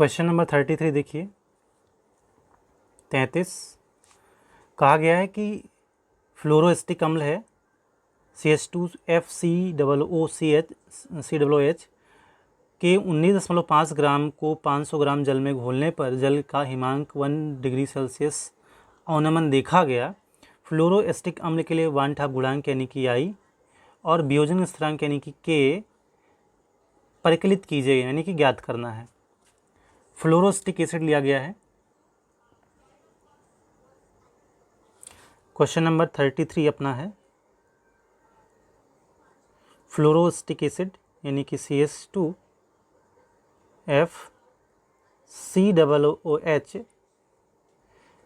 Question number 33 देखिए 33 कहा गया है कि फ्लोरोएस्टिक अम्ल है CH2FCOOCH के 19.5 ग्राम को 500 ग्राम जल में घोलने पर जल का हिमांक 1 डिग्री सेल्सियस अवनमन देखा गया। फ्लोरोएस्टिक अम्ल के लिए वान-ठाप गुणांक यानी कि I और वियोजन स्थिरांक यानी कि K परिकलित कीजिए यानी कि ज्ञात करना है। फ्लोरोएस्टिक एसिड लिया गया है। क्वेश्चन नंबर 33 अपना है फ्लोरोएस्टिक एसिड यानी कि CH2FCOOH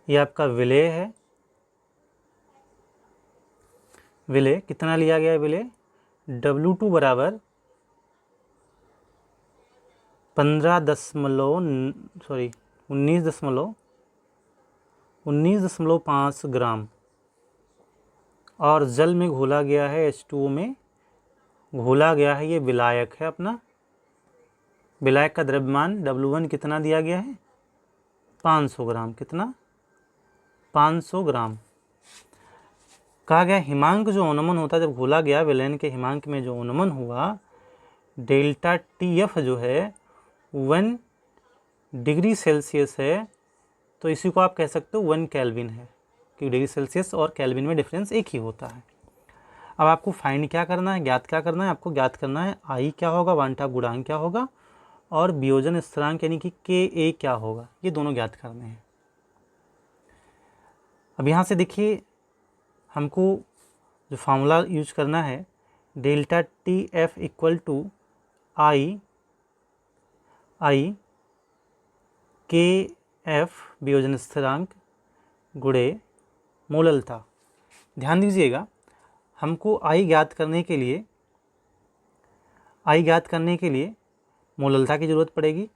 ये आपका विलेय है। विलेय कितना लिया गया है? विलेय W2 बराबर 19.5 ग्राम और जल में घोला गया है H2O में घोला गया है। ये विलायक है अपना। विलायक का द्रव्यमान W1 कितना दिया गया है? 500 ग्राम। कितना? 500 ग्राम। कहा गया हिमांक जो अवनमन होता है जब घोला गया विलयन के हिमांक में जो अवनमन हुआ डेल्टा TF जो है 1 डिग्री सेल्सियस है, तो इसी को आप कह सकते हो 1 केल्विन है क्योंकि डिग्री सेल्सियस और केल्विन में डिफरेंस एक ही होता है। अब आपको फाइंड क्या करना है, ज्ञात क्या करना है? आपको ज्ञात करना है I क्या होगा, वान-ठाप गुणांक क्या होगा और वियोजन स्थिरांक यानी कि Ka क्या होगा, ये दोनों ज्ञात करने हैं। अब यहाँ से देखिए हमको जो फार्मूला यूज करना है delta TF equal to I KF वियोजन स्थिरांक गुणे मोललता। ध्यान दीजिएगा हमको I ज्ञात करने के लिए मोललता की ज़रूरत पड़ेगी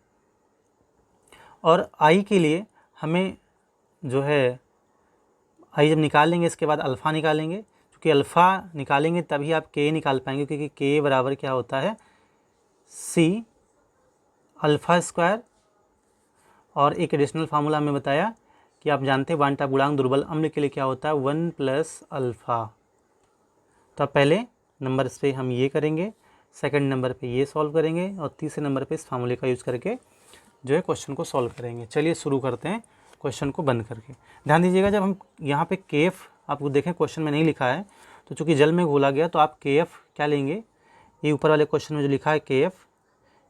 और I के लिए हमें जो है I जब निकाल लेंगे इसके बाद अल्फ़ा निकालेंगे, क्योंकि अल्फ़ा निकालेंगे तभी आप K निकाल पाएंगे, क्योंकि K बराबर क्या होता है C अल्फ़ा स्क्वायर। और एक एडिशनल फार्मूला हमें बताया कि आप जानते हैं वान-ठाप गुणांक दुर्बल अम्ल के लिए क्या होता है 1 प्लस अल्फ़ा। तो अब पहले नंबर पे हम ये करेंगे, सेकंड नंबर पे ये सॉल्व करेंगे और तीसरे नंबर पे इस फार्मूले का यूज़ करके जो है क्वेश्चन को सॉल्व करेंगे। चलिए शुरू करते हैं क्वेश्चन को बंद करके। ध्यान दीजिएगा जब हम यहाँ पे KF आपको देखें क्वेश्चन में नहीं लिखा है, तो चूँकि जल में घोला गया तो आप KF क्या लेंगे, ये ऊपर वाले क्वेश्चन में जो लिखा है KF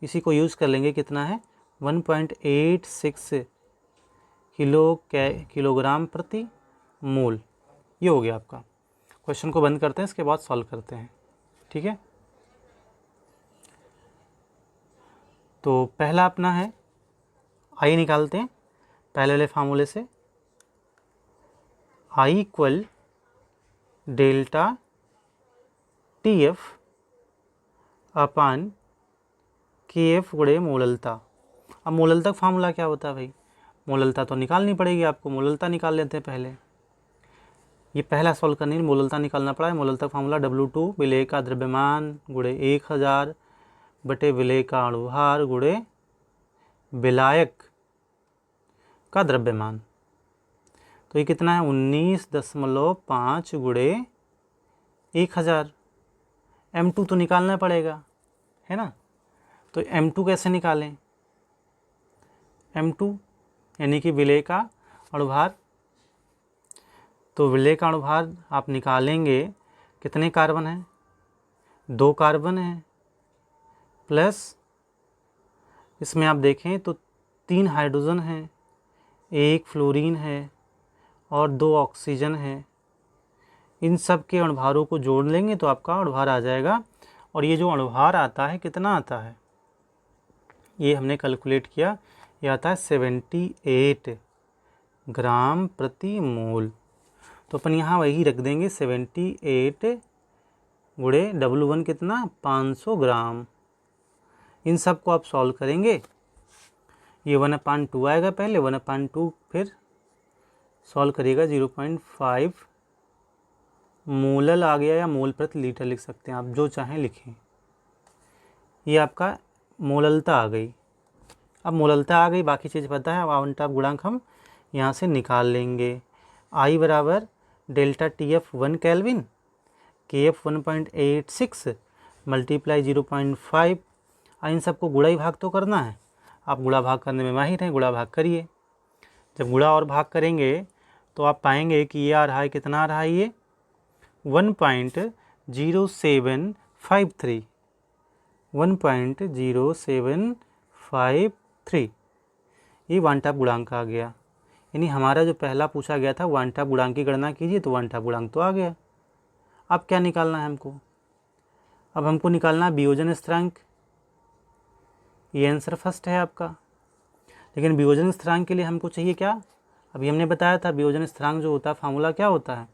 इसी को यूज़ कर लेंगे। कितना है 1.86 किलोग्राम प्रति मोल। ये हो गया आपका। क्वेश्चन को बंद करते हैं, इसके बाद सॉल्व करते हैं। ठीक है, तो पहला अपना है I निकालते हैं पहले वाले फार्मूले से। I equal delta TF upon KF गुणे मोललता। अब मोललता का फार्मूला क्या होता है भाई? मोललता तो निकालनी पड़ेगी आपको। मोललता निकाल लेते हैं पहले। ये पहला सॉल्व करने में मोललता निकालना पड़ा है। मोललता का फार्मूला W2 विलेय का द्रव्यमान गुणे 1000 बटे विलेय का अणुभार गुणे विलायक का द्रव्यमान। तो ये कितना है 19.5 गुणे 1000। M2 तो निकालना पड़ेगा, है ना। तो M2 कैसे निकालें? M2 यानी कि विलेय का अणुभार। तो विलेय का अणुभार आप निकालेंगे, कितने कार्बन हैं? 2 कार्बन हैं, प्लस इसमें आप देखें तो 3 हाइड्रोजन हैं, 1 फ्लोरीन है और 2 ऑक्सीजन है। इन सब के अणुभारों को जोड़ लेंगे तो आपका अणुभार आ जाएगा। और ये जो अणुभार आता है कितना आता है, ये हमने कैलकुलेट किया, ये आता है 78 ग्राम प्रति मोल। तो अपन यहाँ वही रख देंगे 78 गुणे W1 कितना 500 ग्राम। इन सब को आप सॉल्व करेंगे, ये 1/2 आएगा पहले, 1/2 फिर सॉल्व करिएगा 0.5 मोलल आ गया, या मोल प्रति लीटर लिख सकते हैं आप, जो चाहें लिखें। ये आपका मोललता आ गई। अब मोललता आ गई, बाकी चीज़ पता है। अब अनंताप गुणांक हम यहाँ से निकाल लेंगे। आई बराबर डेल्टा टी एफ 1 केल्विन, के एफ 1.86 मल्टीप्लाई 0.5। इन सबको गुणा ही भाग तो करना है। आप गुणा भाग करने में माहिर हैं, गुणा भाग करिए। जब गुणा और भाग करेंगे तो आप पाएंगे कि ये आ रहा है, कितना आ रहा है, ये 1.0753, 1.0753 ये वांटाप गुणांक आ गया। यानी हमारा जो पहला पूछा गया था वांटाप गुणांक की गणना कीजिए, तो वांटाप गुणांक तो आ गया। अब क्या निकालना है हमको? अब हमको निकालना है वियोजन स्थिरांक। ये आंसर फर्स्ट है आपका। लेकिन वियोजन स्थिरांक के लिए हमको चाहिए क्या? अभी हमने बताया था वियोजन स्थिरांक जो होता है फार्मूला क्या होता है,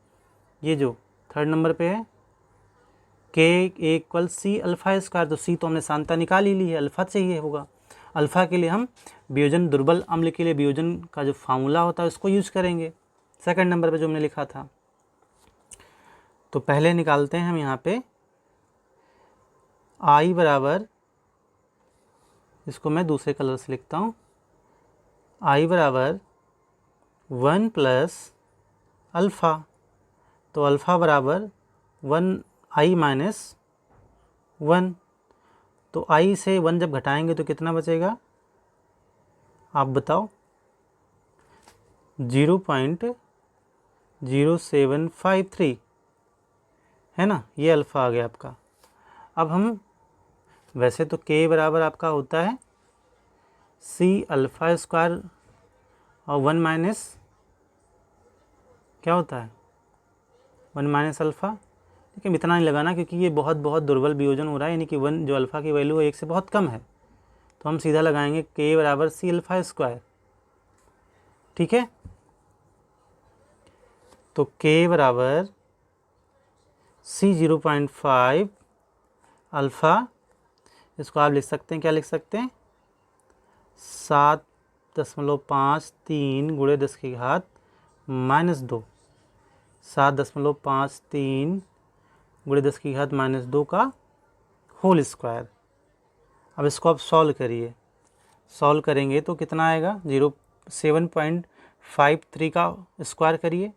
ये जो थर्ड नंबर पे है, के इक्वल सी अल्फ़ा स्क्वायर। तो सी तो हमने सांता निकाल ही ली है, अल्फ़ा चाहिए होगा। अल्फ़ा के लिए हम वियोजन दुर्बल अम्ल के लिए वियोजन का जो फार्मूला होता है उसको यूज करेंगे, सेकंड नंबर पे जो हमने लिखा था। तो पहले निकालते हैं हम यहाँ पे आई बराबर, इसको मैं दूसरे कलर से लिखता हूँ, आई बराबर 1 प्लस अल्फ़ा। तो अल्फ़ा बराबर 1 आई माइनस 1। तो आई से 1 जब घटाएंगे तो कितना बचेगा आप बताओ? 0.0753 है ना, ये अल्फ़ा आ गया आपका। अब हम वैसे तो के बराबर आपका होता है सी अल्फ़ा स्क्वायर और 1 माइनस क्या होता है 1 माइनस अल्फ़ा। लेकिन इतना नहीं लगाना क्योंकि ये बहुत दुर्बल वियोजन हो रहा है, यानी कि 1 जो अल्फ़ा की वैल्यू है 1 से बहुत कम है। तो हम सीधा लगाएंगे के बराबर सी अल्फ़ा स्क्वायर। ठीक है, तो के बराबर सी 0.5 अल्फ़ा, इसको आप लिख सकते हैं, क्या लिख सकते हैं, 7.53 गुणे 10 की घात -2, 7.53 गुणे 10 की घात -2 का होल स्क्वायर। अब इसको आप सॉल्व करिए, सॉल्व करेंगे तो कितना आएगा, 7.53 का स्क्वायर करिए,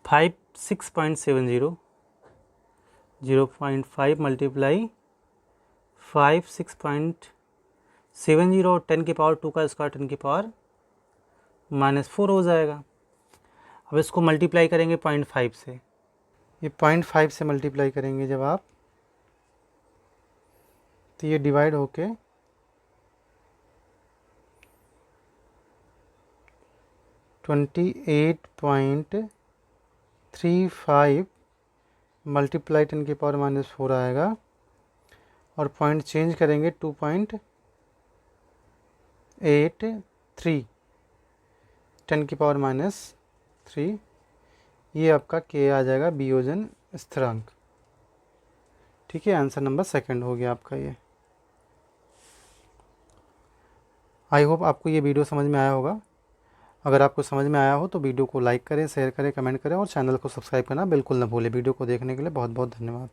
फाइव 6.70, 0.5 मल्टीप्लाई 5 6.70 और 10 की पावर 2 का स्क्वायर 10 की पावर -4 हो जाएगा। अब इसको मल्टीप्लाई करेंगे 0.5 से, ये 0.5 से मल्टीप्लाई करेंगे जब आप, तो ये डिवाइड होके 28.35 मल्टीप्लाई 10 की पावर -4 आएगा, और पॉइंट चेंज करेंगे 2.83 10 की पावर -3। ये आपका के आ जाएगा वियोजन स्थिरांक। ठीक है, आंसर नंबर सेकंड हो गया आपका ये। आई होप आपको ये वीडियो समझ में आया होगा। अगर आपको समझ में आया हो तो वीडियो को लाइक करें, शेयर करें, कमेंट करें और चैनल को सब्सक्राइब करना बिल्कुल ना भूलें। वीडियो को देखने के लिए बहुत बहुत धन्यवाद।